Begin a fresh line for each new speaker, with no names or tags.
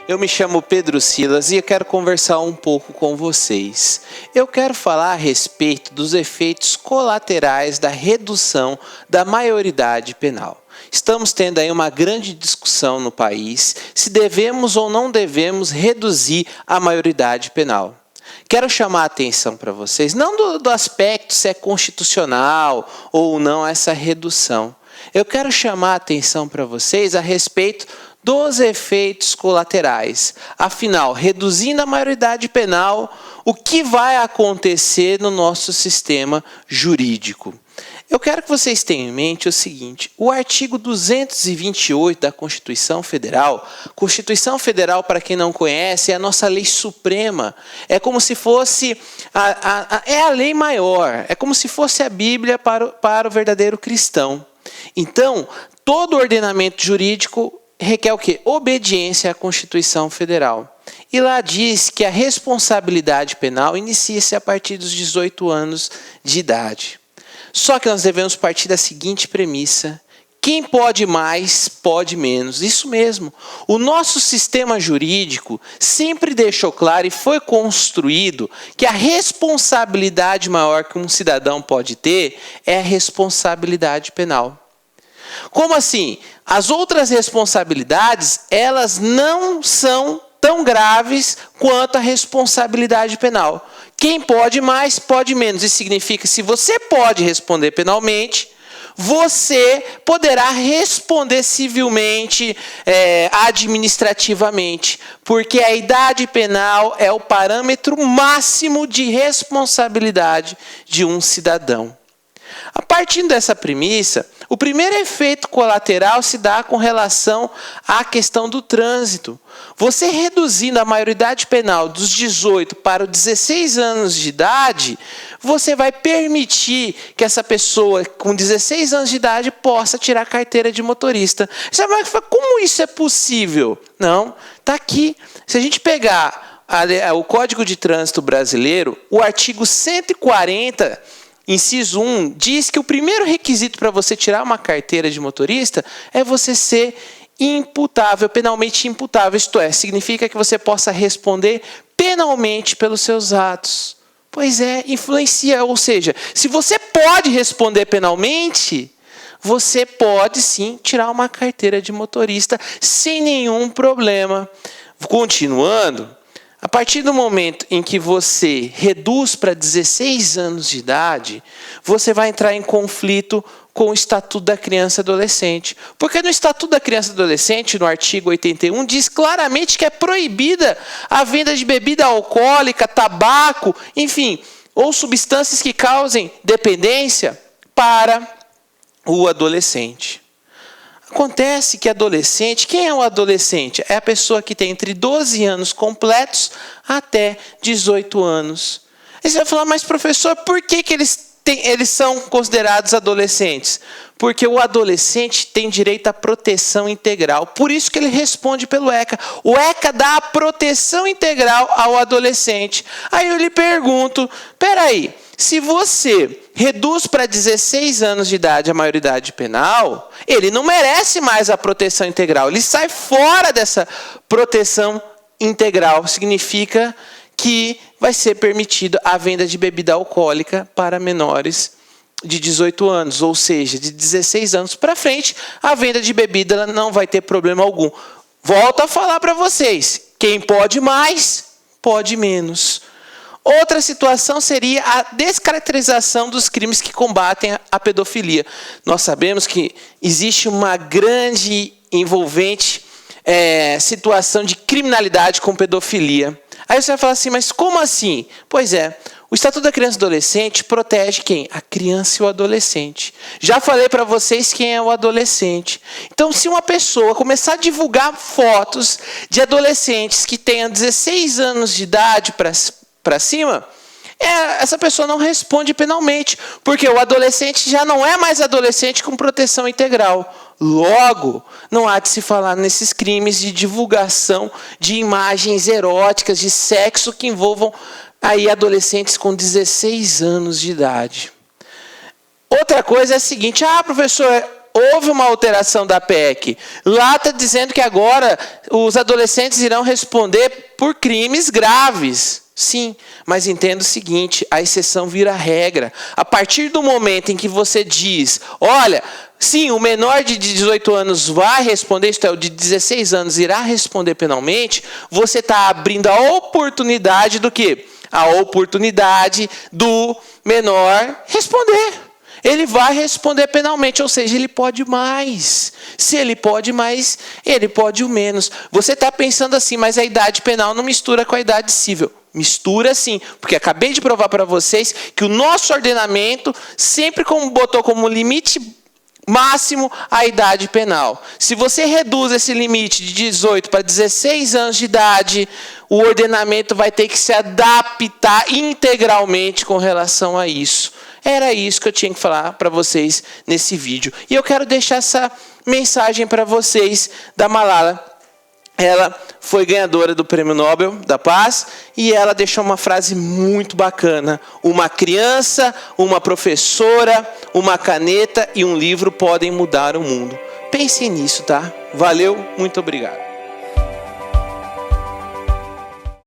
Eu me chamo Pedro Silas e eu quero conversar um pouco com vocês. Eu quero falar a respeito dos efeitos colaterais da redução da maioridade penal. Estamos tendo aí uma grande discussão no país se devemos ou não devemos reduzir a maioridade penal. Quero chamar a atenção para vocês, não do aspecto se é constitucional ou não essa redução. Eu quero chamar a atenção para vocês a respeito dos efeitos colaterais. Afinal, reduzindo a maioridade penal, o que vai acontecer no nosso sistema jurídico? Eu quero que vocês tenham em mente o seguinte: o artigo 228 da Constituição Federal, para quem não conhece, é a nossa lei suprema. É como se fosse a lei maior, é como se fosse a Bíblia para o verdadeiro cristão. Então, todo ordenamento jurídico requer o quê? Obediência à Constituição Federal. E lá diz que a responsabilidade penal inicia-se a partir dos 18 anos de idade. Só que nós devemos partir da seguinte premissa: quem pode mais, pode menos. Isso mesmo. O nosso sistema jurídico sempre deixou claro e foi construído que a responsabilidade maior que um cidadão pode ter é a responsabilidade penal. Como assim? As outras responsabilidades, elas não são tão graves quanto a responsabilidade penal. Quem pode mais, pode menos. Isso significa que se você pode responder penalmente, você poderá responder civilmente, administrativamente, porque a idade penal é o parâmetro máximo de responsabilidade de um cidadão. A partir dessa premissa, o primeiro efeito colateral se dá com relação à questão do trânsito. Você reduzindo a maioridade penal dos 18 para os 16 anos de idade, você vai permitir que essa pessoa com 16 anos de idade possa tirar a carteira de motorista. Você vai falar, como isso é possível? Não, está aqui. Se a gente pegar o Código de Trânsito Brasileiro, o artigo 140, inciso 1, diz que o primeiro requisito para você tirar uma carteira de motorista é você ser imputável, penalmente imputável. Isto é, significa que você possa responder penalmente pelos seus atos. Pois é, influencia. Ou seja, se você pode responder penalmente, você pode sim tirar uma carteira de motorista sem nenhum problema. Continuando, a partir do momento em que você reduz para 16 anos de idade, você vai entrar em conflito com o Estatuto da Criança e Adolescente. Porque no Estatuto da Criança e Adolescente, no artigo 81, diz claramente que é proibida a venda de bebida alcoólica, tabaco, enfim, ou substâncias que causem dependência para o adolescente. Acontece que adolescente, quem é o adolescente? É a pessoa que tem entre 12 anos completos até 18 anos. Aí você vai falar, mas professor, por que eles são considerados adolescentes? Porque o adolescente tem direito à proteção integral. Por isso que ele responde pelo ECA. O ECA dá a proteção integral ao adolescente. Aí eu lhe pergunto, peraí, se você reduz para 16 anos de idade a maioridade penal, ele não merece mais a proteção integral. Ele sai fora dessa proteção integral. Significa que vai ser permitida a venda de bebida alcoólica para menores de 18 anos. Ou seja, de 16 anos para frente, a venda de bebida ela não vai ter problema algum. Volto a falar para vocês. Quem pode mais, pode menos. Outra situação seria a descaracterização dos crimes que combatem a pedofilia. Nós sabemos que existe uma grande envolvente situação de criminalidade com pedofilia. Aí você vai falar assim, mas como assim? Pois é, o Estatuto da Criança e Adolescente protege quem? A criança e o adolescente. Já falei para vocês quem é o adolescente. Então, se uma pessoa começar a divulgar fotos de adolescentes que tenham 16 anos de idade para cima, essa pessoa não responde penalmente, porque o adolescente já não é mais adolescente com proteção integral. Logo, não há de se falar nesses crimes de divulgação de imagens eróticas, de sexo que envolvam aí adolescentes com 16 anos de idade. Outra coisa é a seguinte, professor, houve uma alteração da PEC. Lá está dizendo que agora os adolescentes irão responder por crimes graves. Sim, mas entenda o seguinte, a exceção vira regra. A partir do momento em que você diz, olha, sim, o menor de 18 anos vai responder, isto é, o de 16 anos irá responder penalmente, você está abrindo a oportunidade do quê? A oportunidade do menor responder. Ele vai responder penalmente, ou seja, ele pode mais. Se ele pode mais, ele pode o menos. Você está pensando assim, mas a idade penal não mistura com a idade civil. Mistura sim, porque acabei de provar para vocês que o nosso ordenamento sempre botou como limite máximo a idade penal. Se você reduz esse limite de 18 para 16 anos de idade, o ordenamento vai ter que se adaptar integralmente com relação a isso. Era isso que eu tinha que falar para vocês nesse vídeo. E eu quero deixar essa mensagem para vocês da Malala. Ela foi ganhadora do Prêmio Nobel da Paz e ela deixou uma frase muito bacana. Uma criança, uma professora, uma caneta e um livro podem mudar o mundo. Pensem nisso, tá? Valeu, muito obrigado.